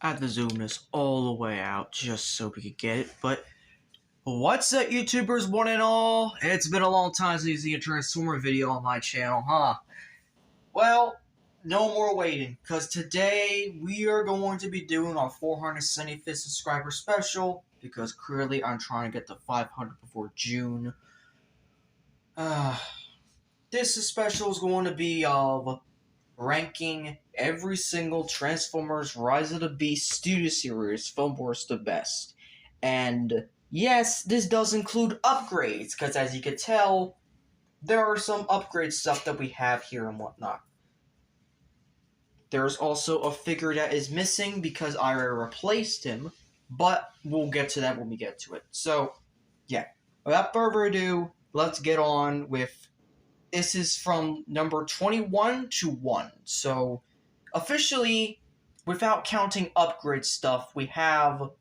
I had to zoom this all the way out just so we could get it. But what's up, YouTubers, one and all? It's been a long time since you've seen a Transformer video on my channel, huh? Well, no more waiting, because today we are going to be doing our 475th subscriber special, because clearly I'm trying to get to 500 before June. This special is going to be of ranking every single Transformers Rise of the Beast Studio Series film worst to best. And yes, this does include upgrades, because as you can tell, there are some upgrade stuff that we have here and whatnot. There's also a figure that is missing because I replaced him, but we'll get to that when we get to it. So, yeah, without further ado, let's get on with. This is from number 21 to 1. So, officially, without counting upgrade stuff, we have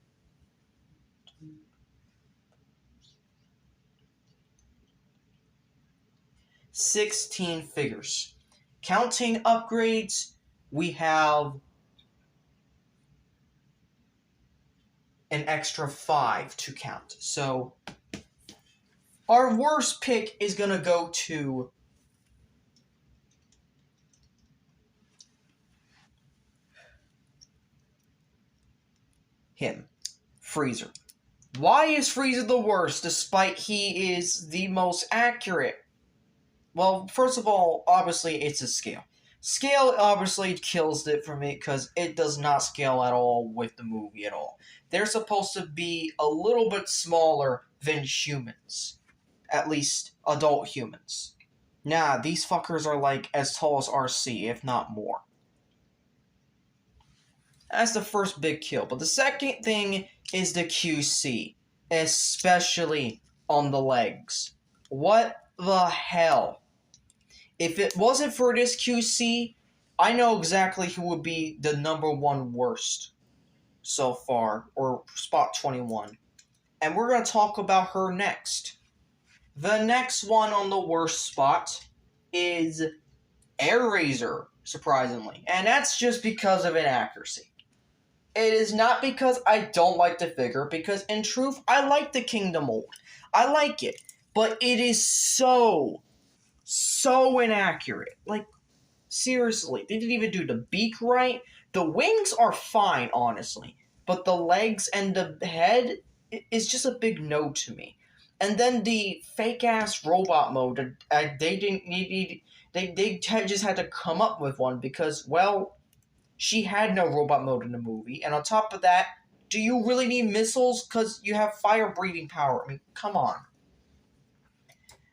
16 figures. Counting upgrades, we have an extra 5 to count. So, our worst pick is going to go to him, Freezer. Why is Freezer the worst despite he is the most accurate? Well, first of all, obviously it's a scale. Scale obviously kills it for me because it does not scale at all with the movie at all. They're supposed to be a little bit smaller than humans. At least adult humans. Nah, these fuckers are like as tall as RC, if not more. That's the first big kill. But the second thing is the QC, especially on the legs. What the hell? If it wasn't for this QC, I know exactly who would be the number one worst so far, or spot 21. And we're going to talk about her next. The next one on the worst spot is Airazor, surprisingly. And that's just because of inaccuracy. It is not because I don't like the figure, because in truth, I like the Kingdom mold. I like it. But it is so inaccurate. Like, seriously, they didn't even do the beak right. The wings are fine, honestly. But the legs and the head is just a big no to me. And then the fake-ass robot mode, they didn't need... They just had to come up with one because, well, she had no robot mode in the movie. And on top of that, do you really need missiles? Because you have fire-breathing power. I mean, come on.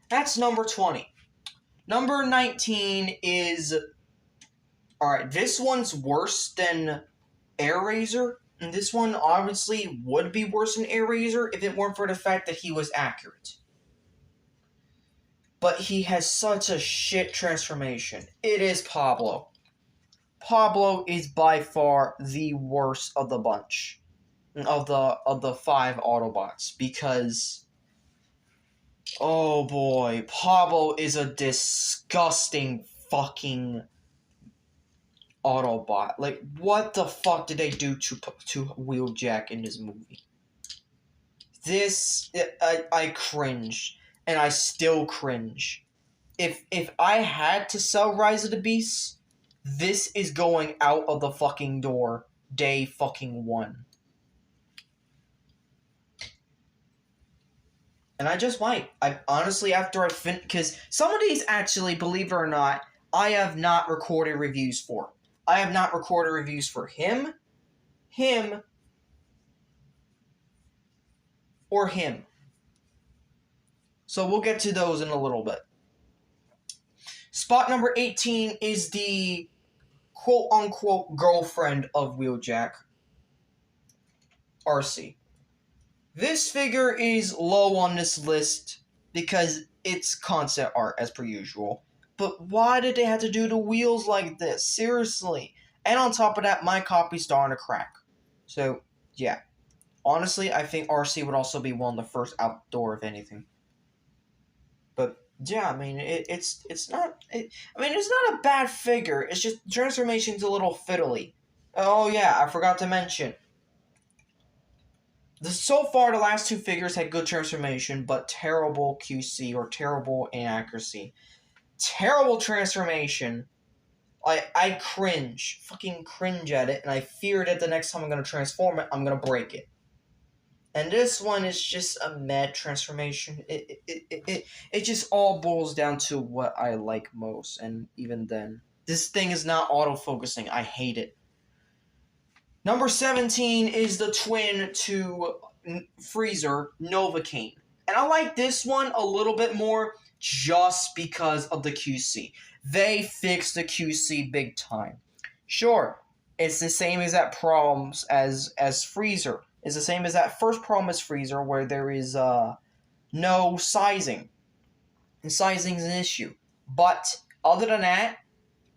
That's number 20. Number 19 is... Alright, this one's worse than Airazor. And this one obviously would be worse than Airazor if it weren't for the fact that he was accurate. But he has such a shit transformation. It is Pablo. Pablo is by far the worst of the bunch. Of the 5 Autobots. Because... oh boy, Pablo is a disgusting fucking Autobot. Like, what the fuck did they do to Wheeljack in this movie? This, I cringed. And I still cringe. If I had to sell Rise of the Beasts, this is going out of the fucking door day fucking 1. And I just might. I honestly, after I finish, because some of these actually, believe it or not, I have not recorded reviews for. I have not recorded reviews for him, or him. So we'll get to those in a little bit. Spot number 18 is the quote-unquote girlfriend of Wheeljack, RC. This figure is low on this list because it's concept art as per usual. But why did they have to do the wheels like this? Seriously. And on top of that, my copy's starting to crack. So, yeah. Honestly, I think RC would also be one of the first outdoor, if anything. But, yeah, I mean, it's not... it's not a bad figure. It's just, transformation's a little fiddly. Oh yeah, I forgot to mention. So far, the last two figures had good transformation, but terrible QC or terrible inaccuracy. Terrible transformation. I cringe, fucking cringe at it, and I fear that the next time I'm gonna transform it, I'm gonna break it. And this one is just a mad transformation. It just all boils down to what I like most, and even then, this thing is not auto-focusing. I hate it. Number 17 is the twin to Freezer, Novocaine. And I like this one a little bit more just because of the QC. They fixed the QC big time. Sure, it's the same exact problems as Freezer. It's the same as that first problem as Freezer where there is no sizing. And sizing is an issue. But other than that,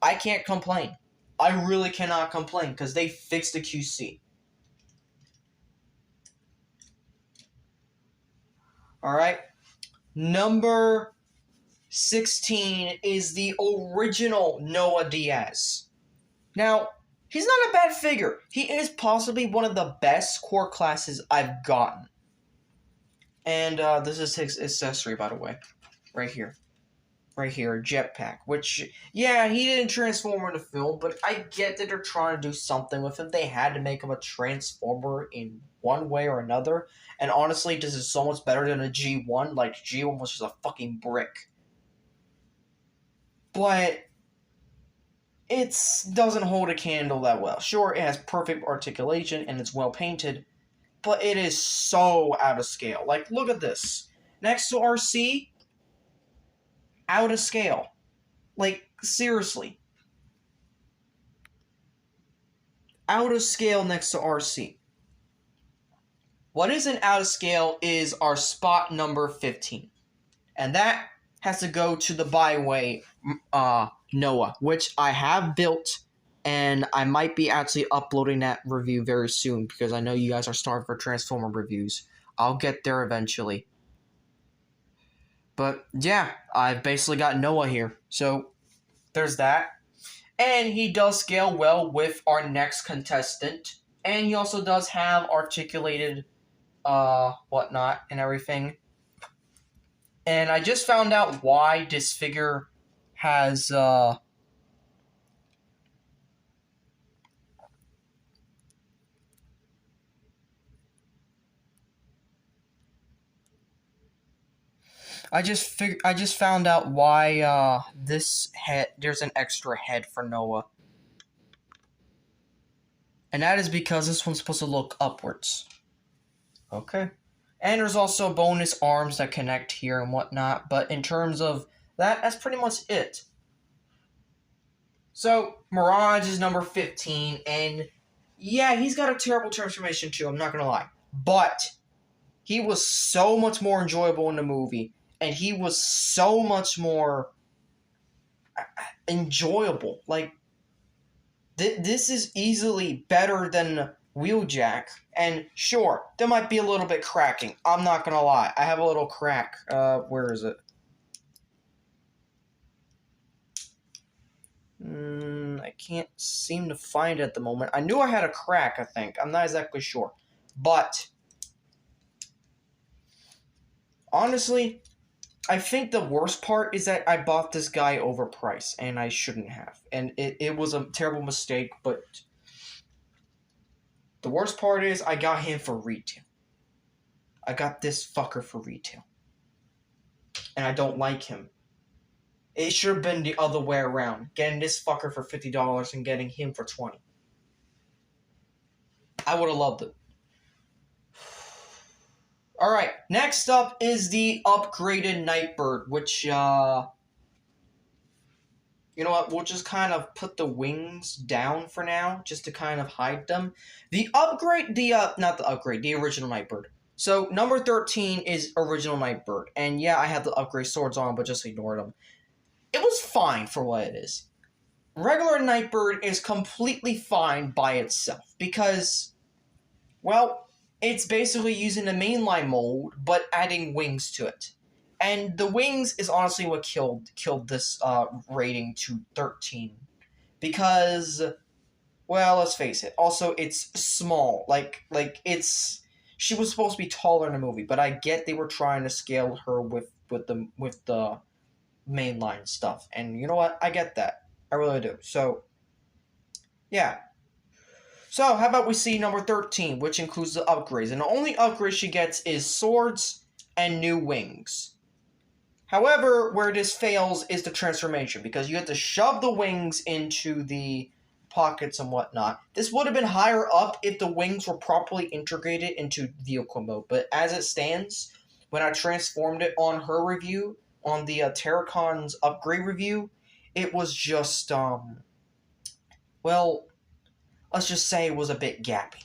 I can't complain. I really cannot complain because they fixed the QC. Alright. Number 16 is the original Noah Diaz. Now, he's not a bad figure. He is possibly one of the best core classes I've gotten. And this is his accessory, by the way. Right here. Right here, jetpack. Which, yeah, he didn't transform in the film, but I get that they're trying to do something with him. They had to make him a transformer in one way or another. And honestly, this is so much better than a G1. Like, G1 was just a fucking brick. But it doesn't hold a candle that well. Sure, it has perfect articulation and it's well painted, but it is so out of scale. Like, look at this. Next to RC, out of scale. Like, seriously. Out of scale next to RC. What isn't out of scale is our spot number 15. And that has to go to the Byway Noah, which I have built, and I might be actually uploading that review very soon because I know you guys are starved for Transformer reviews. I'll get there eventually. But yeah, I've basically got Noah here. So there's that. And he does scale well with our next contestant. And he also does have articulated whatnot and everything. And I just found out why this figure has I just found out why this head there's an extra head for Noah. And that is because this one's supposed to look upwards. Okay. And there's also bonus arms that connect here and whatnot, but in terms of that's pretty much it. So, Mirage is number 15, and yeah, he's got a terrible transformation too, I'm not gonna lie. But he was so much more enjoyable in the movie, and he was so much more enjoyable. Like, this is easily better than Wheeljack. And sure, there might be a little bit cracking. I'm not gonna lie. I have a little crack. Where is it? I can't seem to find it at the moment. I knew I had a crack, I think. I'm not exactly sure. But honestly, I think the worst part is that I bought this guy overpriced, and I shouldn't have. And it was a terrible mistake, but the worst part is I got him for retail. I got this fucker for retail. And I don't like him. It should have been the other way around. Getting this fucker for $50 and getting him for $20. I would have loved it. Alright, next up is the upgraded Nightbird, which, you know what, we'll just kind of put the wings down for now, just to kind of hide them. The original Nightbird. So, number 13 is original Nightbird, and yeah, I have the upgrade swords on, but just ignore them. It was fine for what it is. Regular Nightbird is completely fine by itself, because, well, it's basically using the mainline mold, but adding wings to it. And the wings is honestly what killed this rating to 13. Because, well, let's face it. Also, it's small. It's she was supposed to be taller in the movie, but I get they were trying to scale her with the mainline stuff, and you know what? I get that. I really do. So yeah. So how about we see number 13, which includes the upgrades, and the only upgrade she gets is swords and new wings. However, where this fails is the transformation, because you have to shove the wings into the pockets and whatnot. This would have been higher up if the wings were properly integrated into vehicle mode, but as it stands, when I transformed it on her review, on the Terracon's upgrade review, it was just, well, let's just say it was a bit gappy.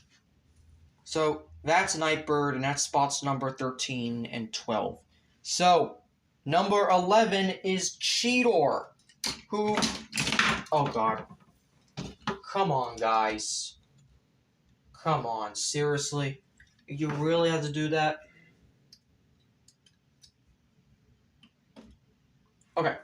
So, that's Nightbird, and that's spots number 13 and 12. So, number 11 is Cheetor, who... Oh, God. Come on, guys. Come on, seriously? You really have to do that? Okay,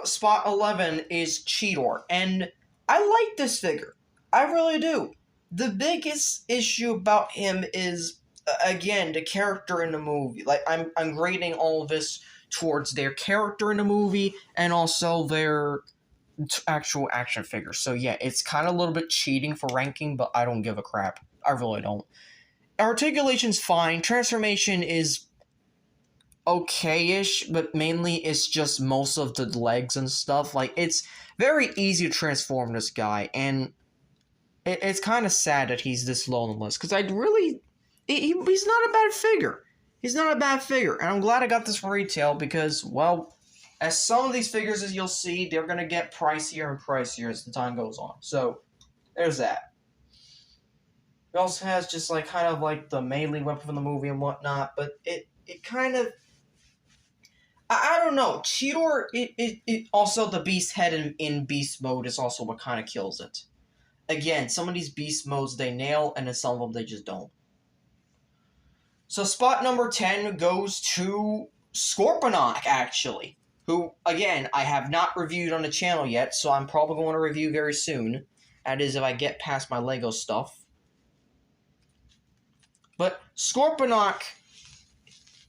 spot 11 is Cheetor, and I like this figure. I really do. The biggest issue about him is, again, the character in the movie. Like, I'm grading all of this towards their character in the movie and also their actual action figures. So yeah, it's kind of a little bit cheating for ranking, but I don't give a crap. I really don't. Articulation's fine. Transformation is okay-ish, but mainly it's just most of the legs and stuff. Like, it's very easy to transform this guy, and it's kind of sad that he's this low on the list, because I'd really... he's not a bad figure. He's not a bad figure, and I'm glad I got this for retail, because, well, as some of these figures, as you'll see, they're going to get pricier and pricier as the time goes on. So, there's that. It also has just, like, kind of like the melee weapon from the movie and whatnot, but it kind of... I don't know. Cheetor, it also, the beast head in beast mode is also what kind of kills it. Again, some of these beast modes they nail, and then some of them they just don't. So spot number 10 goes to Scorponok, actually. Who, again, I have not reviewed on the channel yet, so I'm probably going to review very soon. That is, if I get past my LEGO stuff. But Scorponok,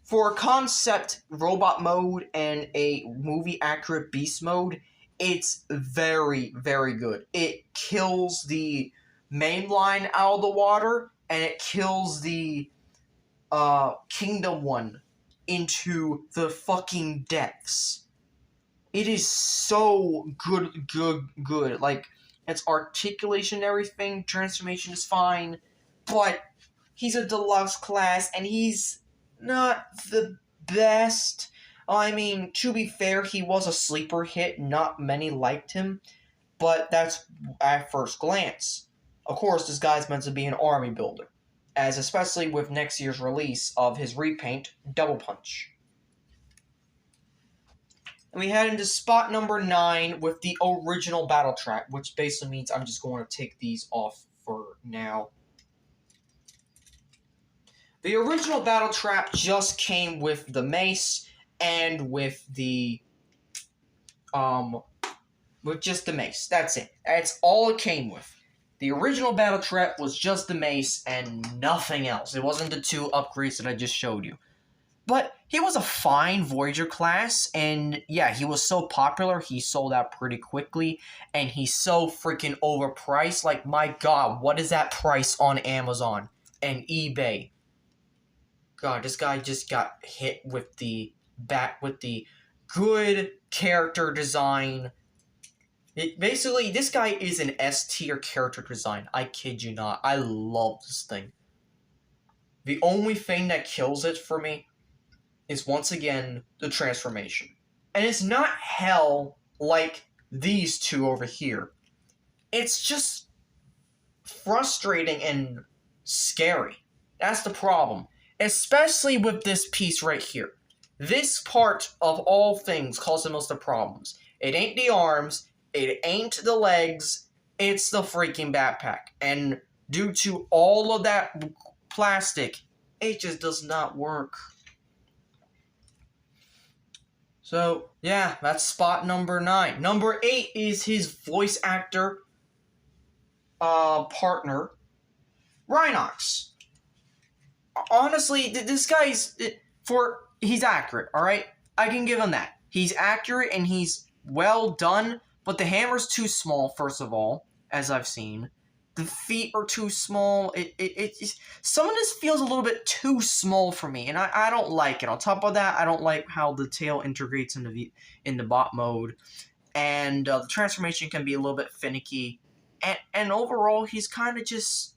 for a concept robot mode and a movie-accurate beast mode, it's very, very good. It kills the main line out of the water, and it kills the Kingdom one into the fucking depths. It is so good. Like, its articulation and everything, transformation is fine, but he's a deluxe class, and he's not the best. I mean, to be fair, he was a sleeper hit. Not many liked him, but that's at first glance. Of course, this guy's meant to be an army builder, as especially with next year's release of his repaint, Double Punch. And we head into spot number 9 with the original battle trap, which basically means I'm just going to take these off for now. The original battle trap just came with the mace and with the with just the mace. That's it. That's all it came with. The original battle trap was just the mace and nothing else. It wasn't the 2 upgrades that I just showed you. But he was a fine Voyager class, and yeah, he was so popular, he sold out pretty quickly, and he's so freaking overpriced. Like, my god, what is that price on Amazon and eBay? God, this guy just got hit with the good character design. Basically, this guy is an S-tier character design. I kid you not. I love this thing. The only thing that kills it for me is, once again, the transformation. And it's not hell like these 2 over here. It's just frustrating and scary. That's the problem. Especially with this piece right here. This part of all things causes most of the problems. It ain't the arms, it ain't the legs, it's the freaking backpack. And due to all of that plastic, it just does not work. So, yeah, that's spot number 9. Number 8 is his voice actor. partner, Rhinox. Honestly, this guy's he's accurate. All right, I can give him that. He's accurate and he's well done. But the hammer's too small. First of all, as I've seen, the feet are too small. Some of this feels a little bit too small for me, and I don't like it. On top of that, I don't like how the tail integrates in the bot mode, and the transformation can be a little bit finicky. And overall, he's kind of just,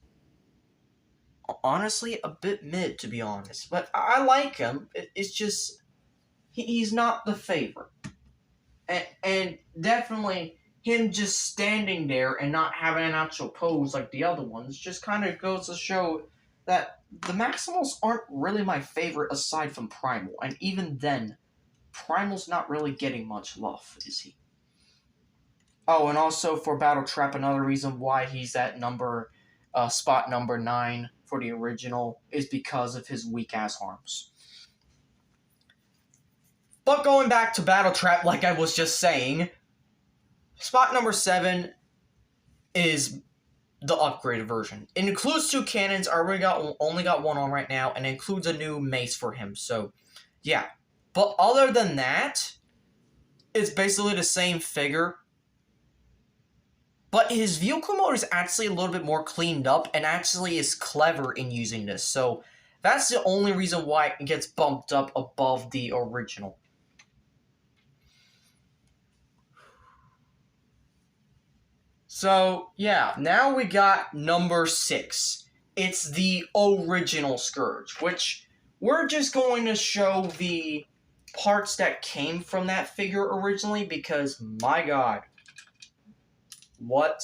honestly, a bit mid, to be honest. But I like him. It's just he's not the favorite, and definitely him just standing there and not having an actual pose like the other ones just kind of goes to show that the Maximals aren't really my favorite aside from Primal, and even then, Primal's not really getting much love, is he? Oh, and also for Battle Trap, another reason why he's at spot number 9 for the original is because of his weak-ass arms. But going back to Battle Trap, like I was just saying, spot number 7 is the upgraded version. It includes 2 cannons. I only got 1 on right now, and it includes a new mace for him. So, yeah. But other than that, it's basically the same figure. But his vehicle mode is actually a little bit more cleaned up and actually is clever in using this. So that's the only reason why it gets bumped up above the original. So, yeah, now we got number 6. It's the original Scourge, which we're just going to show the parts that came from that figure originally because, my god, what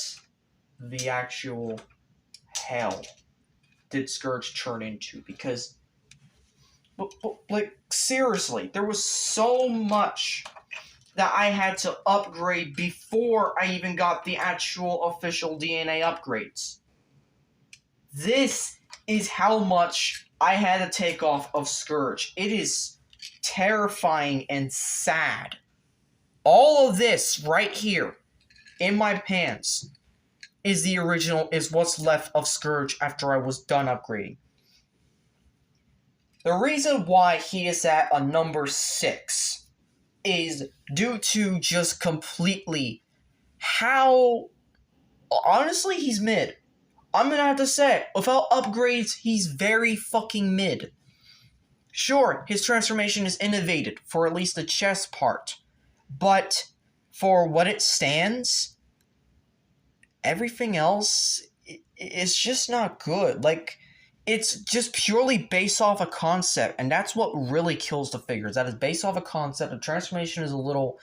the actual hell did Scourge turn into? Because, like, seriously, there was so much that I had to upgrade before I even got the actual official DNA upgrades. This is how much I had to take off of Scourge. It is terrifying and sad. All of this right here in my pants is the original, is what's left of Scourge after I was done upgrading. The reason why he is at a number 6 is due to just completely how, honestly, he's mid. I'm gonna have to say, without upgrades, he's very fucking mid. Sure, his transformation is innovated for at least the chest part, but for what it stands, everything else is just not good. Like, it's just purely based off a concept, and that's what really kills the figures. That is based off a concept. The transformation is a little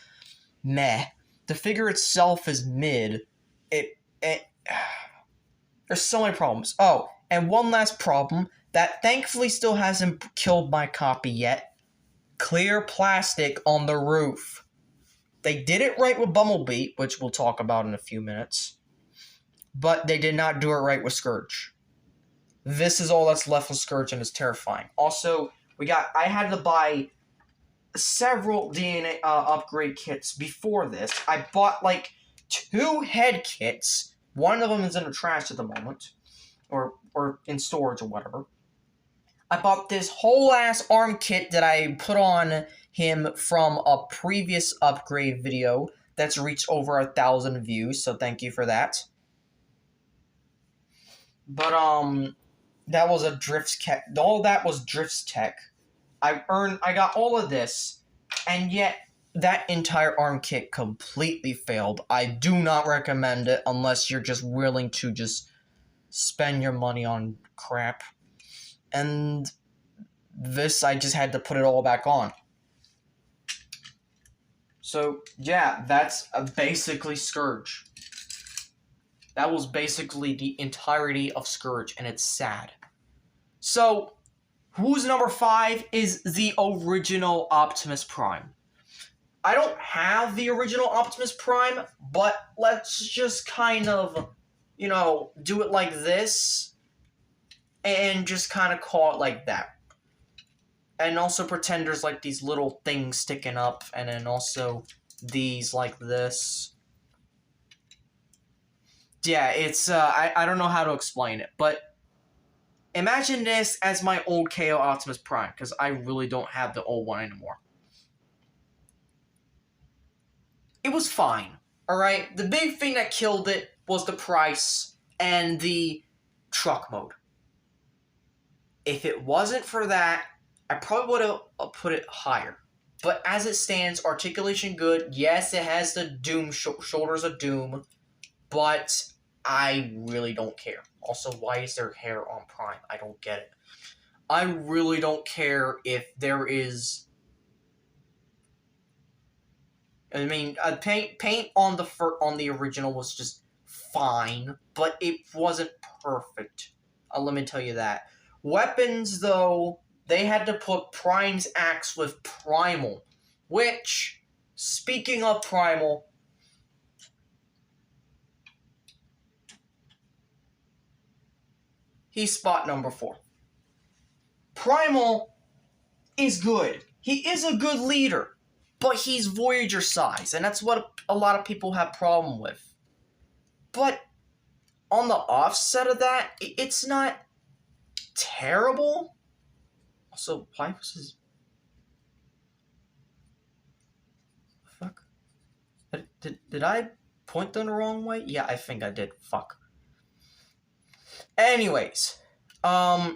meh. The figure itself is mid. There's so many problems. Oh, and one last problem that thankfully still hasn't killed my copy yet. Clear plastic on the roof. They did it right with Bumblebee, which we'll talk about in a few minutes, but they did not do it right with Scourge. This is all that's left with Scourge, and it's terrifying. Also, I had to buy several DNA upgrade kits before this. I bought like 2 head kits. One of them is in the trash at the moment, or in storage or whatever. I bought this whole ass arm kit that I put on him from a previous upgrade video that's reached over 1,000 views, so thank you for that. But that was a Drifts Tech. All that was Drifts Tech. I got all of this, and yet that entire arm kit completely failed. I do not recommend it unless you're just willing to just spend your money on crap. And this, I just had to put it all back on. So, yeah, that's basically Scourge. That was basically the entirety of Scourge, and it's sad. So, who's number 5 is the original Optimus Prime. I don't have the original Optimus Prime, but let's just kind of, do it like this, and just kind of call it like that. And also pretend there's like these little things sticking up, and then also these like this. Yeah, it's I don't know how to explain it, but imagine this as my old KO Optimus Prime, because I really don't have the old one anymore. It was fine, alright? The big thing that killed it was the price and the truck mode. If it wasn't for that, I probably would have put it higher. But as it stands, articulation good. Yes, it has the Doom shoulders of Doom, but I really don't care. Also, why is there hair on Prime? I don't get it. I really don't care if there is. I mean, paint on the original was just fine, but it wasn't perfect. Let me tell you that. Weapons, though, they had to put Prime's axe with Primal, which, speaking of Primal, he's spot number 4. Primal is good. He is a good leader, but he's Voyager size, and that's what a lot of people have problem with. But on the offset of that, it's not terrible. Also, why was his... Fuck. Did I point them the wrong way? Yeah, I think I did. Fuck. Anyways, for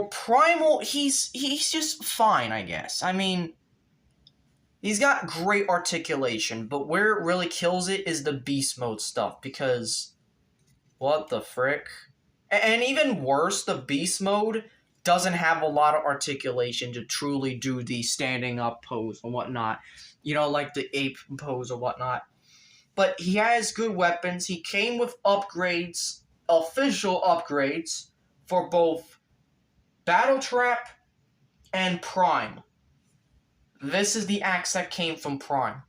Primal, he's just fine, I guess. I mean, he's got great articulation, but where it really kills it is the beast mode stuff, because what the frick? And even worse, the beast mode doesn't have a lot of articulation to truly do the standing up pose and whatnot. You know, like the ape pose or whatnot. But he has good weapons. He came with upgrades, official upgrades, for both Battle Trap and Prime. This is the axe that came from Prime.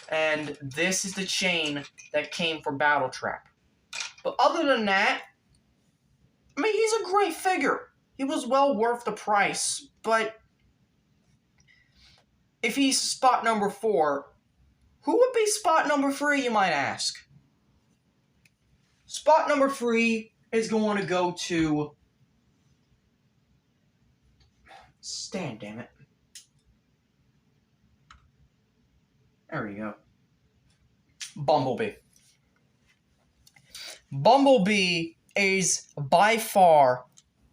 And this is the chain that came from Battle Trap. But other than that, I mean, he's a great figure. He was well worth the price, but if he's spot number 4, who would be spot number 3, you might ask? Spot number 3 is going to go to... Stan, damn it. There we go. Bumblebee. Bumblebee is by far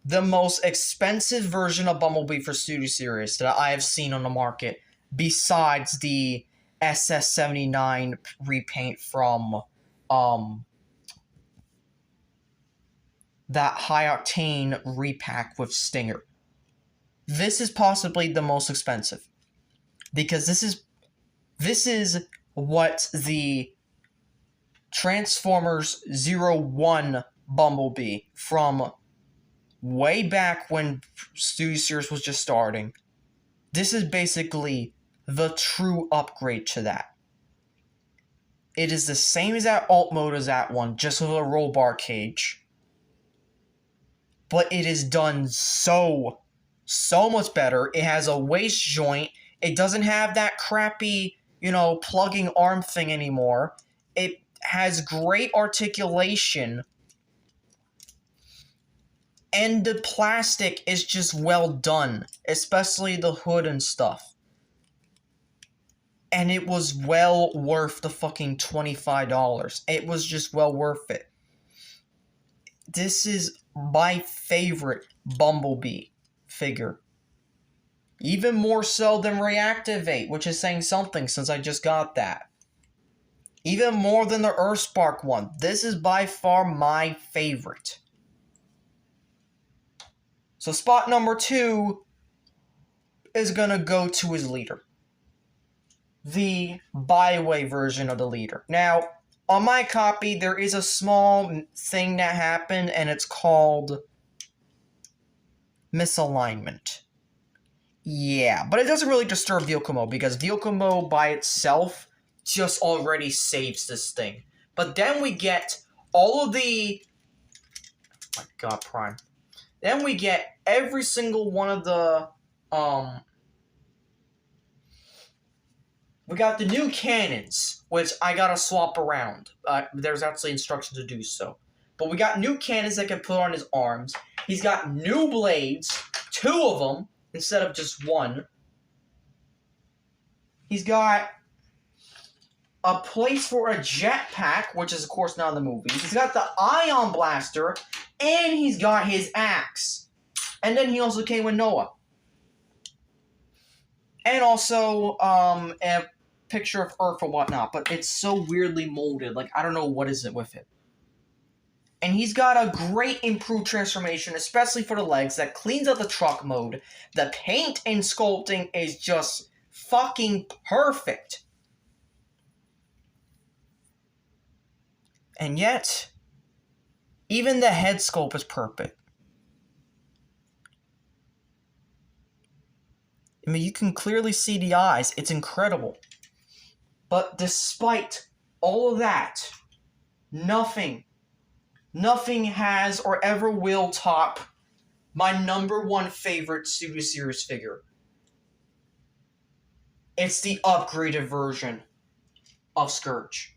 the most expensive version of Bumblebee for Studio Series that I have seen on the market, besides the SS79 repaint from that high octane repack with Stinger. This is possibly the most expensive, because this is what the Transformers 01 Bumblebee from way back when Studio Series was just starting. This is basically the true upgrade to that. It is the same as that alt mode as that one, just with a roll bar cage. But it is done so much better. It has a waist joint. It doesn't have that crappy, plugging arm thing anymore. It has great articulation. And the plastic is just well done, especially the hood and stuff. And it was well worth the fucking $25. It was just well worth it. This is my favorite Bumblebee figure. Even more so than Reactivate, which is saying something since I just got that. Even more than the Earthspark one. This is by far my favorite. So spot number 2 is gonna go to his leader. The byway version of the leader. Now, on my copy, there is a small thing that happened, and it's called misalignment. Yeah, but it doesn't really disturb vehicle mode, because vehicle mode by itself just already saves this thing. But then we get all of the... Oh my god, Prime. Then we get every single one of the We got the new cannons, which I gotta swap around. There's actually instructions to do so. But we got new cannons that can put on his arms. He's got new blades, 2 of them, instead of just 1. He's got a place for a jetpack, which is, of course, not in the movie. He's got the ion blaster, and he's got his axe. And then he also came with Noah. And also, a picture of Earth or whatnot, but it's so weirdly molded. Like, I don't know what is it with it. And he's got a great improved transformation, especially for the legs, that cleans up the truck mode. The paint and sculpting is just fucking perfect. And yet, even the head sculpt is perfect. I mean, you can clearly see the eyes. It's incredible. But despite all of that, nothing has or ever will top my #1 favorite Studio Series figure. It's the upgraded version of Scourge.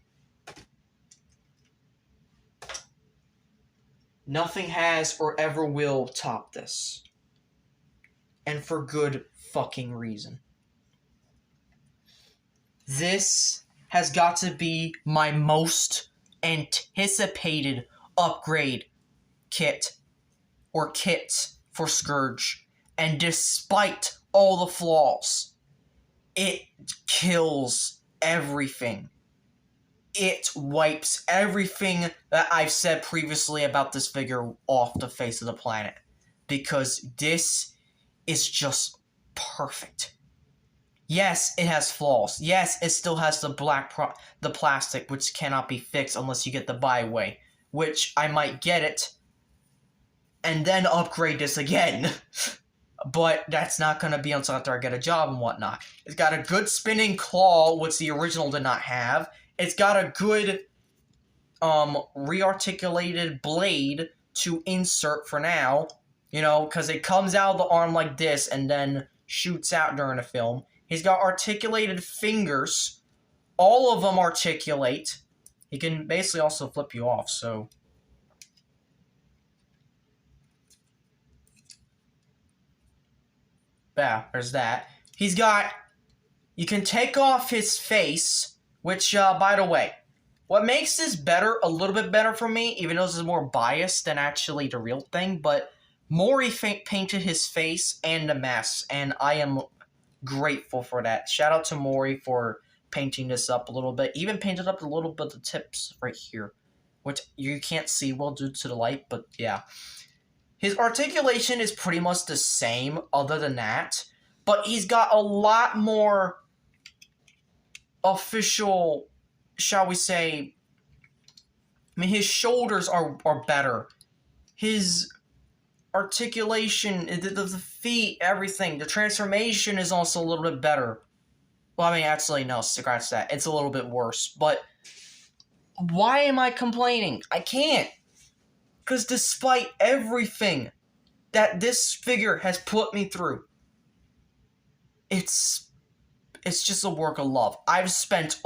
Nothing has or ever will top this. And for good fucking reason. This has got to be my most anticipated upgrade kit or kits for Scourge. And despite all the flaws, it kills everything. It wipes everything that I've said previously about this figure off the face of the planet. Because this is just perfect. Yes, it has flaws. Yes, it still has the plastic, which cannot be fixed unless you get the buy-away. Which I might get it, and then upgrade this again. But that's not going to be until after I get a job and whatnot. It's got a good spinning claw, which the original did not have. It's got a good rearticulated blade to insert for now. You know, because it comes out of the arm like this and then shoots out during the film. He's got articulated fingers. All of them articulate. He can basically also flip you off, so... yeah, there's that. He's got... you can take off his face, which, by the way, what makes this better, a little bit better for me, even though this is more biased than actually the real thing, but Maury painted his face and the mask, and I am grateful for that. Shout out to Maury for painting this up a little bit. Even painted up a little bit of the tips right here, which you can't see well due to the light, but yeah. His articulation is pretty much the same other than that, but he's got a lot more official, shall we say, I mean, his shoulders are better. His articulation, the feet, everything, the transformation is also a little bit better. Well, I mean, actually, no, scratch that. It's a little bit worse, but why am I complaining? I can't. Because despite everything that this figure has put me through, it's just a work of love. I've spent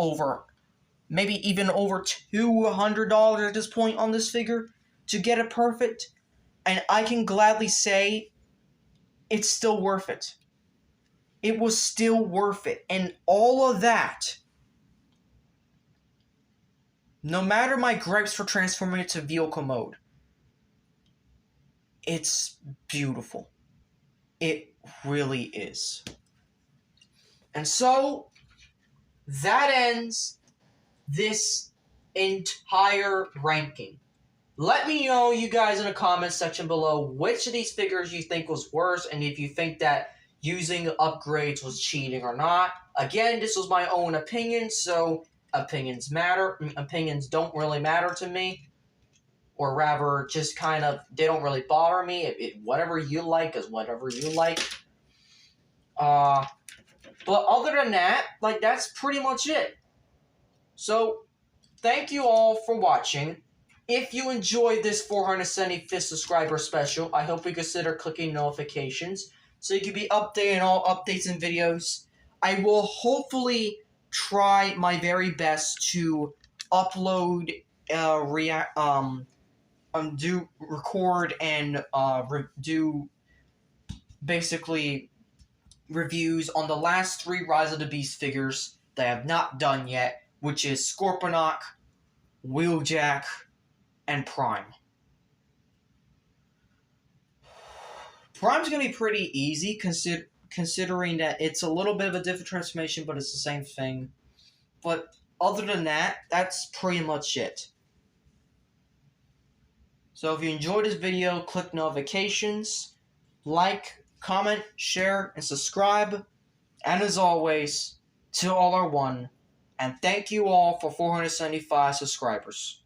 maybe even over $200 at this point on this figure to get it perfect, and I can gladly say it's still worth it. It was still worth it, and all of that, no matter my gripes for transforming it to vehicle mode, it's beautiful. It really is. And so, that ends this entire ranking. Let me know, you guys, in the comments section below, which of these figures you think was worse, and if you think that using upgrades was cheating or not. Again, this was my own opinion, so opinions matter. Opinions don't really matter to me. Or rather, just kind of, they don't really bother me. Whatever you like is whatever you like. But other than that, like, that's pretty much it. So, thank you all for watching. If you enjoyed this 475th subscriber special, I hope you consider clicking notifications so you can be updated on all updates and videos. I will hopefully try my very best to upload, do record and do basically reviews on the last 3 Rise of the Beast figures that I have not done yet, which is Scorponok, Wheeljack, and Prime. Prime's going to be pretty easy, considering that it's a little bit of a different transformation, but it's the same thing. But other than that, that's pretty much it. So if you enjoyed this video, click notifications, like, comment, share, and subscribe. And as always, Til All Are One. And thank you all for 475 subscribers.